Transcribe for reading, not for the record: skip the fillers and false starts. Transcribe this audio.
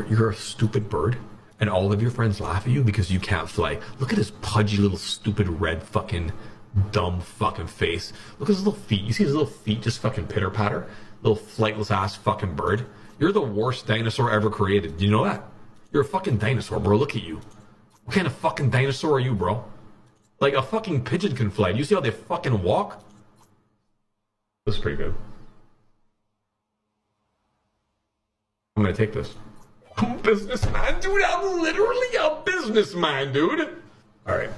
you're a stupid bird, and all of your friends laugh at you because you can't fly. Look at his pudgy little stupid red fucking dumb fucking face. Look at his little feet. You see his little feet just fucking pitter patter? Little flightless ass fucking bird. You're the worst dinosaur ever created. Do you know that? You're a fucking dinosaur, bro. Look at you. What kind of fucking dinosaur are you, bro? Like a fucking pigeon can fly. Do you see how they fucking walk? This is pretty good. I'm gonna take this. I'm a businessman, dude. I'm literally a businessman, dude. All right.